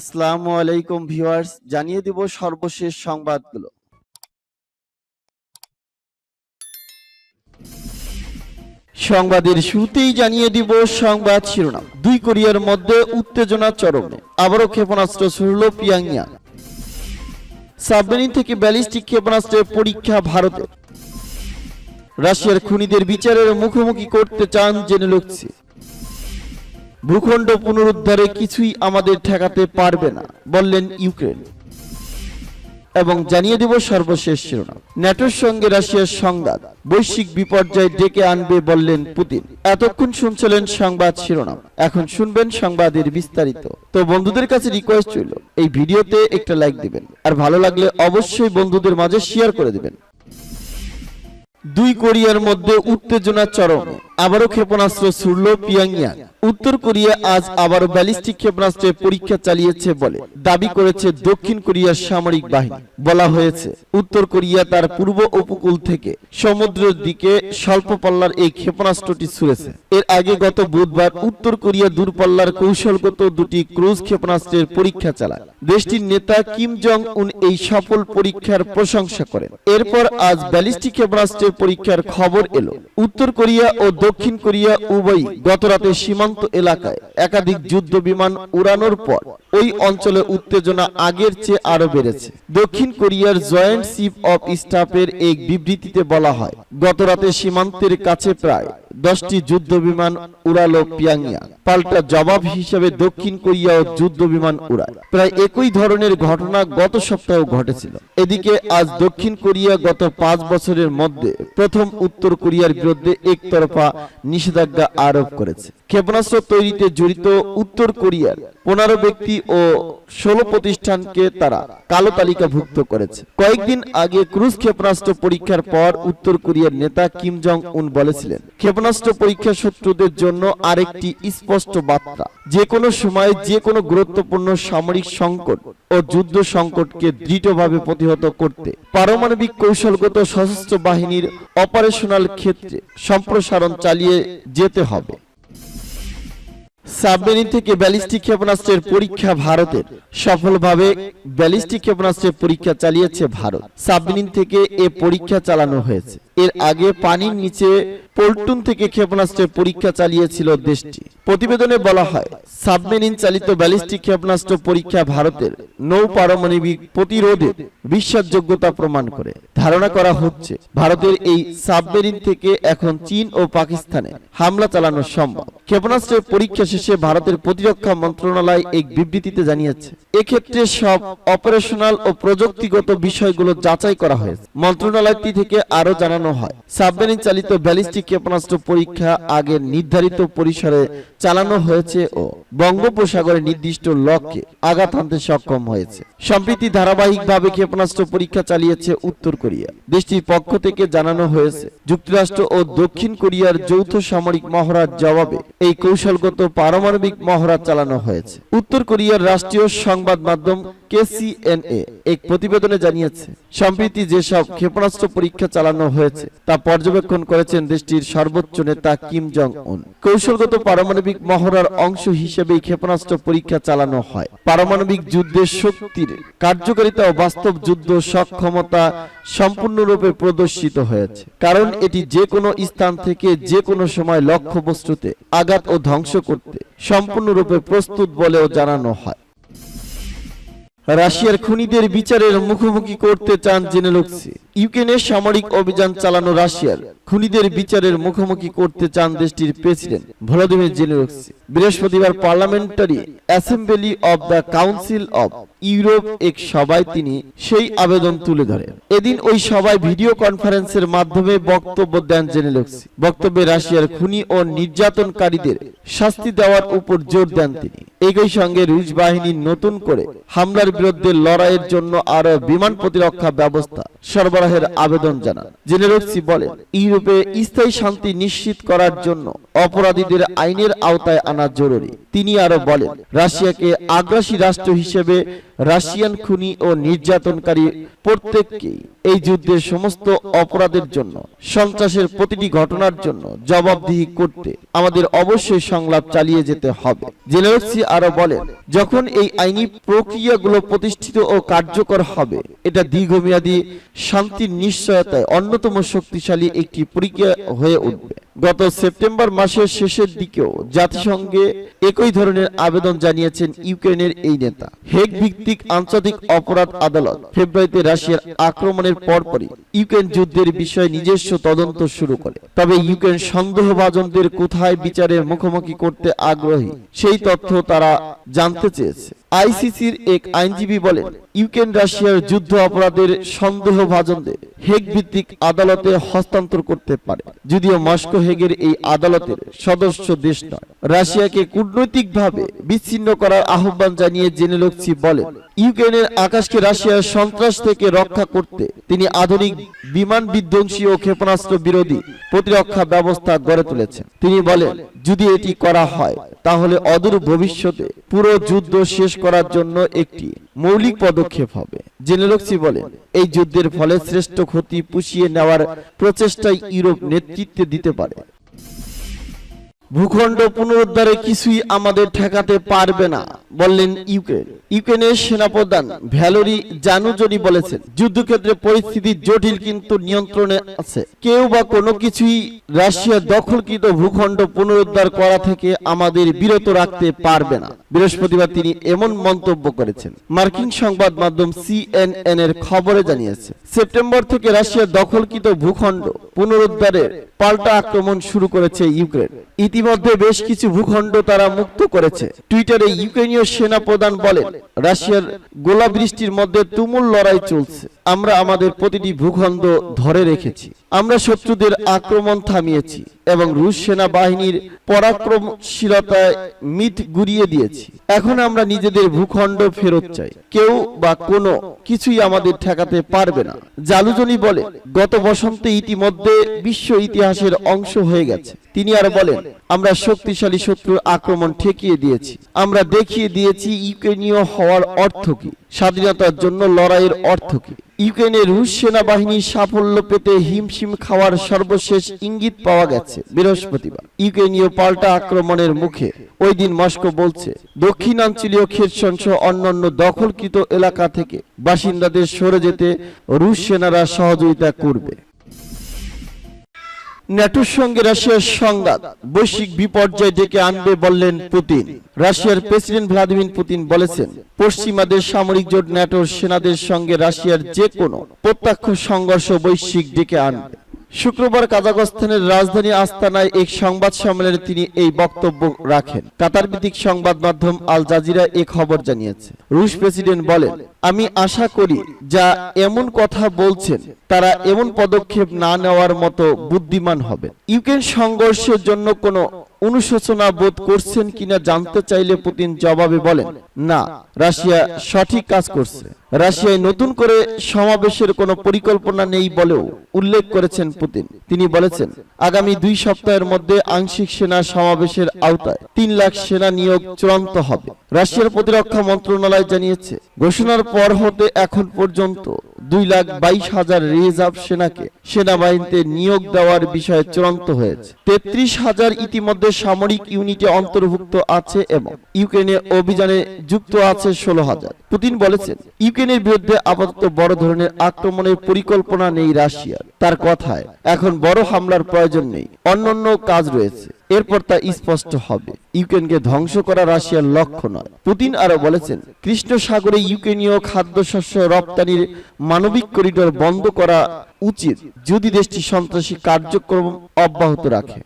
আসসালামু আলাইকুম ভিউয়ার্স, জানিয়ে দিব সর্বশেষ সংবাদগুলো। সংবাদের শুরুতেই জানিয়ে দিব সংবাদ শিরোনাম। দুই কোরিয়ার মধ্যে উত্তেজনা চরমে, আবারও ক্ষেপণাস্ত্র ছুড়ল পিয়ংইয়াং। সাবমেরিন থেকে ব্যালিস্টিক ক্ষেপণাস্ত্রের পরীক্ষা ভারতের। রাশিয়ার খুনিদের বিচারের মুখোমুখি করতে চান জেনেলুক্সি। ভূখণ্ড পুনরুদ্ধারে কিছুই আমাদের ঠেকাতে পারবে না বললেন ইউক্রেন। এবং জানিয়ে দেব সর্বশেষ শিরোনাম। ন্যাটোর সঙ্গে রাশিয়ার সংঘাত বৈশ্বিক বিপর্যয় ডেকে আনবে বললেন পুতিন। এতক্ষণ শুনছিলেন সংবাদ শিরোনাম, এখন শুনবেন সংবাদের বিস্তারিত। তো বন্ধুদের কাছে রিকোয়েস্ট রইল, এই ভিডিওতে একটা লাইক দিবেন, আর ভালো লাগলে অবশ্যই বন্ধুদের মাঝে শেয়ার করে দিবেন। দুই কোরিয়ার মধ্যে উত্তেজনা চরমে, আবারও ক্ষেপণাস্ত্র ছুড়ল পিয়ংইয়াং। উত্তর কোরিয়া আজ আবারও ব্যালিস্টিক ক্ষেপণাস্ত্রের পরীক্ষা চালিয়েছে বলে দাবি করেছে দক্ষিণ কোরিয়ার সামরিক বাহিনী। বলা হয়েছে, উত্তর কোরিয়া তার পূর্ব উপকূল থেকে সমুদ্রের দিকে স্বল্প পাল্লার এই ক্ষেপণাস্ত্রটি ছুড়েছে। এর আগে গত বুধবার উত্তর কোরিয়া দূরপাল্লার কৌশলগত দুটি ক্রুজ ক্ষেপণাস্ত্রের পরীক্ষা চালায়। দেশটির নেতা কিম জং উন এই সফল পরীক্ষার প্রশংসা করেন। এরপর আজ ব্যালিস্টিক ক্ষেপণাস্ত্রের পরীক্ষার খবর এলো। উত্তর কোরিয়া ও দক্ষিণ কোরিয়া উভয়ই গতরাতে সীমান্ত এলাকায় একাধিক যুদ্ধ বিমান উড়ানোর পর ওই অঞ্চলে উত্তেজনা আগের চেয়ে আরো বেড়েছে। দক্ষিণ কোরিয়ার জয়েন্ট চিফ অব স্টাফের এক বিবৃতিতে বলা হয়, গতরাতে সীমান্তের কাছে প্রায় 10টি যুদ্ধ বিমান উড়ালো পিয়ংইয়াং। পাল্টা জবাব হিসেবে দক্ষিণ কোরিয়াও যুদ্ধ বিমান উড়ায়। প্রায় একই ধরনের ঘটনা গত সপ্তাহেও ঘটেছিল। এদিকে আজ দক্ষিণ কোরিয়া গত 5 বছরের মধ্যে প্রথম উত্তর কোরিয়ার বিরুদ্ধে একতরফা নিষেধাজ্ঞা আরোপ করেছে। ক্ষেপণাস্ত্র তৈরিতে জড়িত উত্তর কোরিয়ার 15 ব্যক্তি ও 16 প্রতিষ্ঠানকে তারা কালো তালিকাভুক্ত করেছে। কয়েকদিন আগে ক্রুজ ক্ষেপণাস্ত্র পরীক্ষার পর উত্তর কোরিয়ার নেতা কিম জং উন বলেছিলেন, ক্ষেপণাস্ত্র পরীক্ষা শত্রুদের জন্য আরেকটি স্পষ্ট বার্তা, যে কোনো সময় যে কোনো গুরুত্বপূর্ণ সামরিক সংকট ও যুদ্ধ সংকটকে দৃঢ়ভাবে প্রতিহত করতে পারমাণবিক কৌশলগত সশস্ত্র বাহিনীর অপারেশনাল ক্ষেত্রে সম্প্রসারণ চালিয়ে যেতে হবে। সাবমেরিন থেকে ব্যালিস্টিক ক্ষেপণাস্ত্রের পরীক্ষা ভারতের। সফলভাবে ব্যালিস্টিক ক্ষেপণাস্ত্রের পরীক্ষা চালিয়েছে ভারত। সাবমেরিন থেকে এ পরীক্ষা চালানো হয়েছে। এর আগে পানির নিচে পল্টুন থেকে ক্ষেপণাস্ত্রের পরীক্ষা চালিয়েছিল দেশটি। প্রতিবেদনে বলা হয়, সাবমেরিন চালিত ব্যালিস্টিক ক্ষেপণাস্ত্র পরীক্ষা ভারতের নৌ পারমাণবিক প্রতিরোধের বিশ্বাসযোগ্যতা প্রমাণ করে। ধারণা করা হচ্ছে, ভারতের এই সাবমেরিন থেকে এখন চীন ও পাকিস্তানে হামলা চালানো সম্ভব। ক্ষেপণাস্ত্রের পরীক্ষা শেষে ভারতের প্রতিরক্ষা মন্ত্রণালয় এক বিবৃতিতে জানিয়েছে, এক্ষেত্রে সব অপারেশনাল ও প্রযুক্তিগত বিষয়গুলো যাচাই করা হয়েছে। মন্ত্রণালয়টি থেকে আরো জানানো হয়, সাবমেরিন চালিত ব্যালিস্টিক ক্ষেপণাস্ত্র পরীক্ষা আগে নির্ধারিত পরিসরে চালানো হয়েছে ও বঙ্গোপসাগরে নির্দিষ্ট লক্ষ্যে আঘাত হানতে সক্ষম হয়েছে। সম্প্রতি ধারাবাহিকভাবে ক্ষেপণাস্ত্র পরীক্ষা চালিয়েছে উত্তর কোরিয়া। দেশটির পক্ষ থেকে জানানো হয়েছে, যুক্তরাষ্ট্র ও দক্ষিণ কোরিয়ার যৌথ সামরিক মহড়ার জবাবে এই কৌশলগত পারমাণবিক মহড়া চালানো হয়েছে। উত্তর কোরিয়ার রাষ্ট্রীয় সংবাদ মাধ্যম KCNA এক প্রতিবেদনে জানিয়েছে, সম্প্রতি যেসব ক্ষেপণাস্ত্র পরীক্ষা চালানো হয়েছে তা পর্যবেক্ষণ করেছেন দেশটির সর্বোচ্চ নেতা কিম জং উন। কৌশলগত পারমাণবিক মহড়ার অংশ হিসেবে ক্ষেপণাস্ত্র পরীক্ষা চালানো হয়। পারমাণবিক যুদ্ধের শক্তির কার্যকারিতা ও বাস্তব যুদ্ধ সক্ষমতা সম্পূর্ণরূপে প্রদর্শিত হয়েছে, কারণ এটি যে কোনো স্থান থেকে যে কোনো সময় লক্ষ্যবস্তুতে আঘাত ও ধ্বংস করতে সম্পূর্ণরূপে প্রস্তুত বলেও জানানো হয়। রাশিয়ার খুনিদের বিচারের মুখোমুখি করতে চান জেনেলুক্সি। ইউক্রেনে সামরিক অভিযান চালানো রাশিয়ার খুনিদের বিচারের মুখোমুখি করতে চান দেশটির প্রেসিডেন্ট ভলোদিমির জেলেনস্কি। বৃহস্পতিবার parliamentary assembly of the council of Europe এক সভায় তিনি সেই আবেদন তুলে ধরেন। এদিন ওই সভায় ভিডিও কনফারেন্সের মাধ্যমে বক্তব্য দেন জেলেনস্কি। বক্তব্যে রাশিয়ার খুনি ও নির্যাতনকারীদের শাস্তি দেওয়ার উপর জোর দেন তিনি। একই সঙ্গে রুশ বাহিনী নতুন করে হামলার বিরুদ্ধে লড়াইয়ের জন্য আরো বিমান প্রতিরক্ষা ব্যবস্থা সরবরাহের আবেদন জানান। জেলেনস্কি বলেন, ইউরোপে স্থায়ী শান্তি নিশ্চিত করার জন্য অপরাধীদের আইনের আওতায় আনা জরুরি। তিনি আরো বলেন, রাশিয়াকে আগ্রাসী রাষ্ট্র হিসেবে রাশিয়ান খুনি ও নির্যাতনকারী প্রত্যেককেই এই যুদ্ধের সমস্ত অপরাধের জন্য, সন্ত্রাসের প্রতিটি ঘটনার জন্য জবাবদিহি করতে আমাদের অবশ্যই সংলাপ চালিয়ে যেতে হবে। জেলেনস্কি আরো বলেন, যখন এই আইনি প্রক্রিয়াগুলো প্রতিষ্ঠিত ও কার্যকর হবে, এটা দীর্ঘমেয়াদী শান্তির নিশ্চয়তায় অন্যতম শক্তিশালী একটি প্রক্রিয়া হয়ে উঠবে। গত সেপ্টেম্বর মাসের শেষের দিকেও জাতিসংঘে একই ধরনের আবেদন জানিয়েছেন ইউক্রেনের এই নেতা। হেগ ভিত্তিক আন্তর্জাতিক অপরাধ আদালত ফেব্রুয়ারিতে রাশিয়ার আক্রমণের পরপরই ইউক্রেন যুদ্ধের বিষয়ে নিজস্ব তদন্ত শুরু করে। তবে ইউক্রেন সন্দেহভাজনদের কোথায় বিচারের মুখোমুখি করতে আগ্রহী সেই তথ্য তারা জানতে চেয়েছে। আইসিসির এক আইনজীবী বলেন, ইউক্রেন রাশিয়ার যুদ্ধ অপরাধের সন্দেহভাজনদের হেগ ভিত্তিক আদালতে হস্তান্তর করতে পারে, যদিও মস্কো হেগের এই আদালতের সদস্য দেশ নয়। রাশিয়াকে কূটনৈতিকভাবে বিচ্ছিন্ন করার আহ্বান জানিয়ে জেনেলস্কি বলেন, ইউক্রেনের আকাশকে রাশিয়ার সন্ত্রাস থেকে রক্ষা করতে তিনি আধুনিক বিমান বিধ্বংসী ও ক্ষেপণাস্ত্র বিরোধী প্রতিরক্ষা ব্যবস্থা গড়ে তুলেছেন। তিনি বলেন, যদি এটি করা হয় তাহলে অদূর ভবিষ্যতে পুরো যুদ্ধ শেষ করার জন্য একটি মৌলিক পদক্ষেপ হবে। জেনেলস্কি বলেন, এই যুদ্ধের ফলে শ্রেষ্ঠ ক্ষতি পুষিয়ে নেওয়ার প্রচেষ্টায় ইউরোপ নেতৃত্ব দিতে পারে। ভূখণ্ড পুনরুদ্ধারে কিছুই আমাদের ঠেকাতে পারবে না বললেন ইউক্রেন। ইউক্রেনের সেনাপ্রধান ভ্যালেরি জানুজনি বলেছেন, যুদ্ধক্ষেত্রে পরিস্থিতি জটিল কিন্তু নিয়ন্ত্রণে আছে। কেউ বা কোনো কিছুই রাশিয়ার দখলকৃত ভূখণ্ড পুনরুদ্ধার করা থেকে আমাদের বিরত রাখতে পারবে না। বৃহস্পতিবার তিনি এমন মন্তব্য করেছেন। মার্কিন সংবাদ মাধ্যম সিএনএন এর খবরে জানিয়েছে, সেপ্টেম্বর থেকে রাশিয়ার দখলকৃত ভূখণ্ড পুনরুদ্ধারের পাল্টা আক্রমণ শুরু করেছে ইউক্রেন। ইতিমধ্যে বেশ কিছু ভূখণ্ড তারা মুক্ত করেছে। টুইটারে ইউক্রেনীয় সেনা প্রধান বলেন, রাশিয়ার গোলাবৃষ্টির মধ্যে তুমুল লড়াই চলছে। আমরা আমাদের প্রতিটি ভূখণ্ড ধরে রেখেছি। আমরা শত্রুদের আক্রমণ থামিয়েছি এবং রুশ সেনাবাহিনীর পরাক্রমশীলতায় মিথ গুড়িয়ে দিয়েছি। এখন আমরা নিজেদের ভূখণ্ড ফেরত চাই। কেউ বা কোনো কিছুই আমাদের ঠেকাতে পারবে না। জালুজনি বলে, গত বসন্তে ইতিমধ্যে বিশ্ব ইতিহাসের অংশ হয়ে গেছে। তিনি আর বলেন, আমরা শক্তিশালী শত্রুর আক্রমণ ঠেকিয়ে দিয়েছি। আমরা দেখিয়ে দিয়েছি ইউক্রেনীয় হওয়ার অর্থ কি, স্বাধীনতার জন্য লড়াইয়ের অর্থ কি। ইউক্রেনের রুশ সেনাবাহিনীর সাফল্য পেতে হিমশিম খাওয়ার সর্বশেষ ইঙ্গিত পাওয়া গেছে বৃহস্পতিবার ইউক্রেনীয় পাল্টা আক্রমণের মুখে। ওই দিন মস্কো বলছে, দক্ষিণাঞ্চলীয় খেরসন সহ অন্যান্য দখলকৃত এলাকা থেকে বাসিন্দাদের সরে যেতে রুশ সেনারা সহযোগিতা করবে। ন্যাটোর সঙ্গে রাশিয়ার সংঘাত বৈশ্বিক বিপর্যয় ডেকে আনবে বললেন পুতিন। রাশিয়ার প্রেসিডেন্ট ভ্লাদিমির পুতিন বলেছেন, পশ্চিমাদের সামরিক জোট ন্যাটোর সেনাদের সঙ্গে রাশিয়ার যে কোনো প্রত্যক্ষ সংঘর্ষ বৈশ্বিক ডেকে আনবে। শুক্রবার কাজাখস্তানের রাজধানী আস্তানায় এক সংবাদ সম্মেলনে তিনি এই বক্তব্য রাখেন। কাতার ভিত্তিক সংবাদ মাধ্যম আল জাজিরা এই খবর জানিয়েছে। রুশ প্রেসিডেন্ট বলেন, আমি আশা করি যা এমন কথা বলছেন তারা এমন পদক্ষেপ না নেওয়ার মতো বুদ্ধিমান হবে। ইউক্রেন সংঘর্ষের জন্য কোনো অনুশোচনা বোধ করছেন কিনা জানতে চাইলে পুতিন জবাবে বলেন, না, রাশিয়া সঠিক কাজ করছে। রাশিয়ায় নতুন করে সমাবেশের কোনো পরিকল্পনা নেই বলেও উল্লেখ করেছেন পুতিন। তিনি বলেছেন, আগামী 2 সপ্তাহের মধ্যে আংশিক সেনা সমাবেশের আওতায় 3 লাখ সেনা নিয়োগ চূড়ান্ত হবে। রাশিয়ার প্রতিরক্ষা মন্ত্রণালয় জানিয়েছে, ঘোষণার পর হতে এখন পর্যন্ত 2,22,000 রিজার্ভ সেনাকে সেনাবাহিনীতে নিয়োগ দেওয়ার বিষয়ে চূড়ান্ত হয়েছে। 33,000 ইতিমধ্যে সামরিক ইউনিটে অন্তর্ভুক্ত আছে এবং ইউক্রেনের অভিযানে যুক্ত আছে 16,000। পুতিন বলেছেন, ইউক্রেনের বিরুদ্ধে আপাতত বড় ধরনের আক্রমণের পরিকল্পনা নেই রাশিয়ার। তার কথায়, এখন বড় হামলার প্রয়োজন নেই, অন্যান্য কাজ রয়েছে। এরপর তা স্পষ্ট হবে। ইউক্রেনকে ধ্বংস করা রাশিয়ার লক্ষ্য নয়। পুতিন আরো বলেছেন, কৃষ্ণ সাগরে ইউক্রেনীয় খাদ্যশস্য রপ্তানির মানবিক করিডোর বন্ধ করা উচিত যদি দেশটি সন্ত্রাসী কার্যক্রম অব্যাহত রাখে।